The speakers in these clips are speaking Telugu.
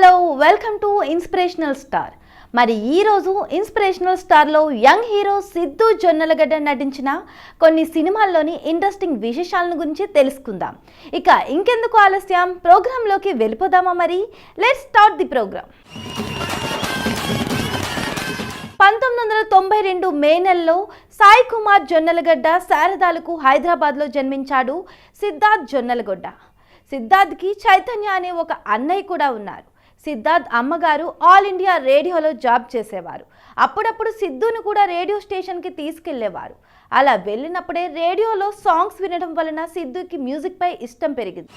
Hello welcome to inspirational star. మరి ఈరోజు ఇన్స్పిరేషనల్ స్టార్లో యంగ్ హీరో సిద్ధు జొన్నలగడ్డ నటించిన కొన్ని సినిమాల్లోని ఇంట్రెస్టింగ్ విశేషాలను గురించి తెలుసుకుందాం. ఇక ఇంకెందుకు ఆలస్యం, ప్రోగ్రాంలోకి వెళ్ళిపోదామా? మరి లెట్స్ స్టార్ట్ ది ప్రోగ్రామ్. 1992 మే నెలలో సాయి కుమార్ జొన్నలగడ్డ శారదాలకు హైదరాబాద్లో జన్మించాడు సిద్ధార్థ్ జొన్నలగడ్డ. సిద్ధార్థ్కి చైతన్య అనే ఒక అన్నయ్య కూడా ఉన్నారు. సిద్ధార్థ్ అమ్మగారు ఆల్ ఇండియా రేడియోలో జాబ్ చేసేవారు. అప్పుడప్పుడు సిద్ధును కూడా రేడియో స్టేషన్కి తీసుకెళ్లేవారు. అలా వెళ్ళినప్పుడే రేడియోలో సాంగ్స్ వినడం వలన సిద్ధుకి మ్యూజిక్ పై ఇష్టం పెరిగింది.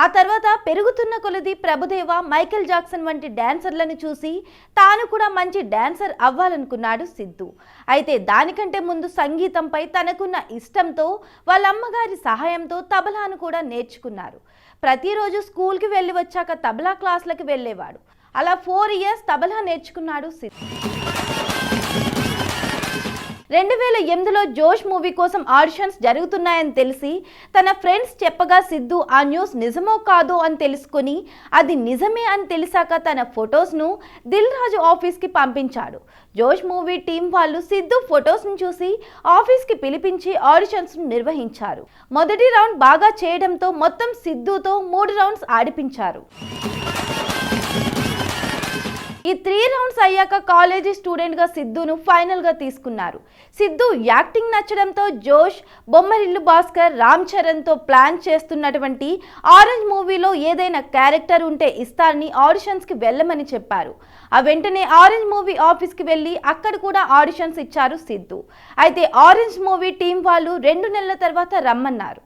ఆ తర్వాత పెరుగుతున్న కొలది ప్రభుదేవ, మైకేల్ జాక్సన్ వంటి డాన్సర్లను చూసి తాను కూడా మంచి డాన్సర్ అవ్వాలనుకున్నాడు సిద్ధు. అయితే దానికంటే ముందు సంగీతంపై తనకున్న ఇష్టంతో వాళ్ళ అమ్మగారి సహాయంతో తబలాను కూడా నేర్చుకున్నారు. ప్రతిరోజు స్కూల్కి వెళ్ళి వచ్చాక తబలా క్లాసులకు వెళ్ళేవాడు. అలా 4 ఇయర్స్ తబలా నేర్చుకున్నాడు సిద్ధు. 2008లో జోష్ మూవీ కోసం ఆడిషన్స్ జరుగుతున్నాయని తెలిసి తన ఫ్రెండ్స్ చెప్పగా సిద్ధు ఆ న్యూస్ నిజమో కాదో అని తెలుసుకుని అది నిజమే అని తెలిసాక తన ఫొటోస్ను దిల్ రాజు ఆఫీస్కి పంపించాడు. జోష్ మూవీ టీం వాళ్ళు సిద్ధు ఫొటోస్ను చూసి ఆఫీస్కి పిలిపించి ఆడిషన్స్ను నిర్వహించారు. మొదటి రౌండ్ బాగా చేయడంతో మొత్తం సిద్ధుతో 3 రౌండ్స్ ఆడిపించారు. ఈ 3 రౌండ్స్ అయ్యాక కాలేజీ స్టూడెంట్గా సిద్ధును ఫైనల్గా తీసుకున్నారు. సిద్ధు యాక్టింగ్ నచ్చడంతో జోష్, బొమ్మరిల్లు భాస్కర్, రామ్ చరణ్తో ప్లాన్ చేస్తున్నటువంటి ఆరెంజ్ మూవీలో ఏదైనా క్యారెక్టర్ ఉంటే ఇస్తారని ఆడిషన్స్కి వెళ్ళమని చెప్పారు. ఆ వెంటనే ఆరెంజ్ మూవీ ఆఫీస్కి వెళ్ళి అక్కడ కూడా ఆడిషన్స్ ఇచ్చారు సిద్ధు. అయితే ఆరెంజ్ మూవీ టీం వాళ్ళు 2 నెలల తర్వాత రమ్మన్నారు.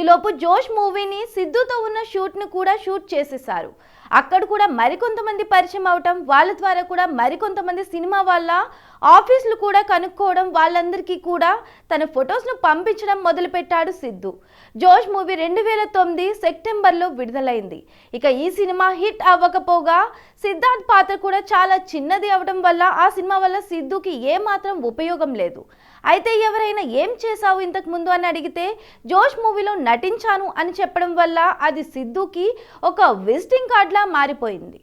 ఈలోపు జోష్ మూవీని సిద్ధుతో ఉన్న షూట్ను కూడా షూట్ చేసేశారు. అక్కడ కూడా మరికొంతమంది పరిచయం అవటం, వాళ్ళ ద్వారా కూడా మరికొంతమంది సినిమా వాళ్ళ ఆఫీసులు కూడా కనుక్కోవడం, వాళ్ళందరికీ కూడా తన ఫొటోస్ను పంపించడం మొదలుపెట్టాడు సిద్ధు. జోష్ మూవీ 2009 సెప్టెంబర్లో విడుదలైంది. ఇక ఈ సినిమా హిట్ అవ్వకపోగా సిద్ధార్థ్ పాత్ర కూడా చాలా చిన్నది అవడం వల్ల ఆ సినిమా వల్ల సిద్ధుకి ఏమాత్రం ఉపయోగం లేదు. అయితే ఎవరైనా ఏం చేశావు ఇంతకు ముందు అని అడిగితే జోష్ మూవీలో నటించాను అని చెప్పడం వల్ల అది సిద్ధుకి ఒక విజిటింగ్ కార్డ్లా మారిపోయింది.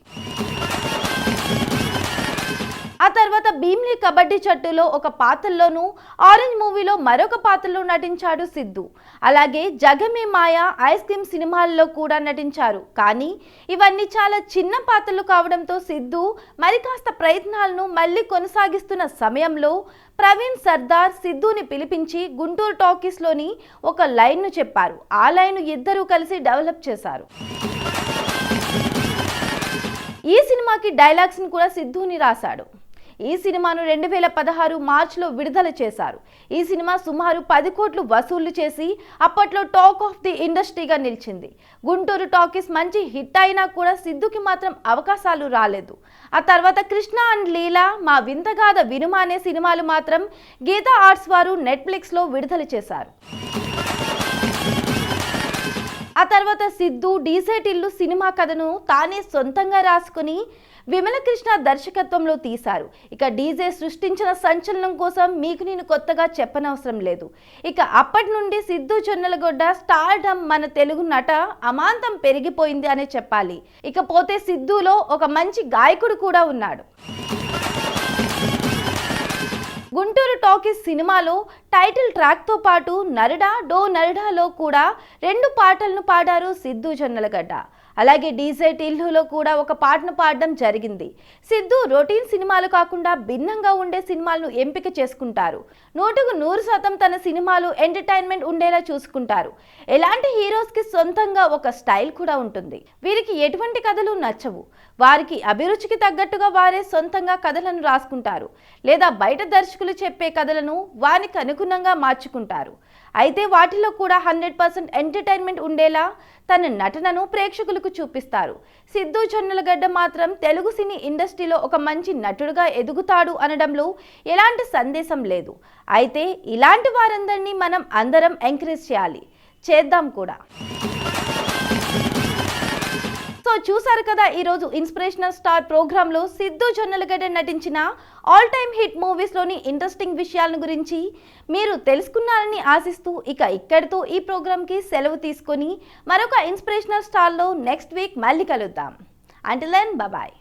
ఆ తర్వాత భీమ్లీ కబడ్డీ జట్టులో ఒక పాత్రలోనూ, ఆరెంజ్ మూవీలో మరొక పాత్రలో నటించాడు సిద్ధు. అలాగే జగమే మాయ, ఐస్ క్రీమ్ సినిమాల్లో కూడా నటించారు. కానీ ఇవన్నీ చాలా చిన్న పాత్రలు కావడంతో సిద్ధు మరి కాస్త ప్రయత్నాలను మళ్ళీ కొనసాగిస్తున్న సమయంలో ప్రవీణ్ సర్దార్ సిద్ధుని పిలిపించి గుంటూరు టాకీస్లోని ఒక లైన్ను చెప్పారు. ఆ లైన్ ఇద్దరూ కలిసి డెవలప్ చేశారు. ఈ సినిమాకి డైలాగ్స్ని కూడా సిద్ధుని రాశాడు. ఈ సినిమాను 2016 మార్చిలో విడుదల చేశారు. ఈ సినిమా సుమారు 10 కోట్లు వసూళ్లు చేసి అప్పట్లో టాక్ ఆఫ్ ది ఇండస్ట్రీగా నిలిచింది. గుంటూరు టాకీస్ మంచి హిట్ అయినా కూడా సిద్ధుకి మాత్రం అవకాశాలు రాలేదు. ఆ తర్వాత కృష్ణ అండ్ లీలా, మా వింతగాథ వినుమ అనే సినిమాలు మాత్రం గీతా ఆర్ట్స్ వారు నెట్ఫ్లిక్స్లో విడుదల చేశారు. ఆ తర్వాత సిద్ధు డీజే టిల్లు సినిమా కథను తానే సొంతంగా రాసుకుని విమలకృష్ణ దర్శకత్వంలో తీశారు. ఇక డీజే సృష్టించిన సంచలనం కోసం మీకు నేను కొత్తగా చెప్పనవసరం లేదు. ఇక అప్పటి నుండి సిద్ధు జొన్నలగడ్డ స్టార్డమ్ మన తెలుగు నట అమాంతం పెరిగిపోయింది అనే చెప్పాలి. ఇకపోతే సిద్ధులో ఒక మంచి గాయకుడు కూడా ఉన్నాడు. గుంటూరు టాకీస్ సినిమాలో టైటిల్ ట్రాక్తో పాటు నరడా డో నరడాలో కూడా 2 పాటలను పాడారు సిద్ధు జొన్నలగడ్డ. అలాగే డీజే టిల్లులో కూడా ఒక పాటను పాడడం జరిగింది. సిద్ధు రొటీన్ సినిమాలు కాకుండా భిన్నంగా ఉండే సినిమాలను ఎంపిక చేసుకుంటారు. 100% తన సినిమాలు ఎంటర్టైన్మెంట్ ఉండేలా చూసుకుంటారు. ఎలాంటి హీరోస్కి సొంతంగా ఒక స్టైల్ కూడా ఉంటుంది. వీరికి ఎటువంటి కథలు నచ్చవు. వారికి అభిరుచికి తగ్గట్టుగా వారే సొంతంగా కథలను రాసుకుంటారు, లేదా బయట దర్శకులు చెప్పే కథలను వారికి అనుగుణంగా మార్చుకుంటారు. అయితే వాటిలో కూడా 100% ఎంటర్టైన్మెంట్ ఉండేలా తన నటనను ప్రేక్షకులకు చూపిస్తారు. సిద్ధు జొన్నలగడ్డ మాత్రం తెలుగు సినీ ఇండస్ట్రీలో ఒక మంచి నటుడుగా ఎదుగుతాడు అనడంలో ఎలాంటి సందేశం లేదు. అయితే ఇలాంటి వారందరినీ మనం అందరం ఎంకరేజ్ చేయాలి, చేద్దాం కూడా. సో చూసారు కదా ఈరోజు ఇన్స్పిరేషనల్ స్టార్ ప్రోగ్రాంలో సిద్ధు జొన్నలగడ్డ నటించిన ఆల్ టైమ్ హిట్ మూవీస్లోని ఇంట్రెస్టింగ్ విషయాలను గురించి మీరు తెలుసుకున్నారని ఆశిస్తూ ఇక్కడితో ఈ ప్రోగ్రాంకి సెలవు తీసుకొని మరొక ఇన్స్పిరేషనల్ స్టార్లో నెక్స్ట్ వీక్ మళ్ళీ కలుద్దాం. Until then bye.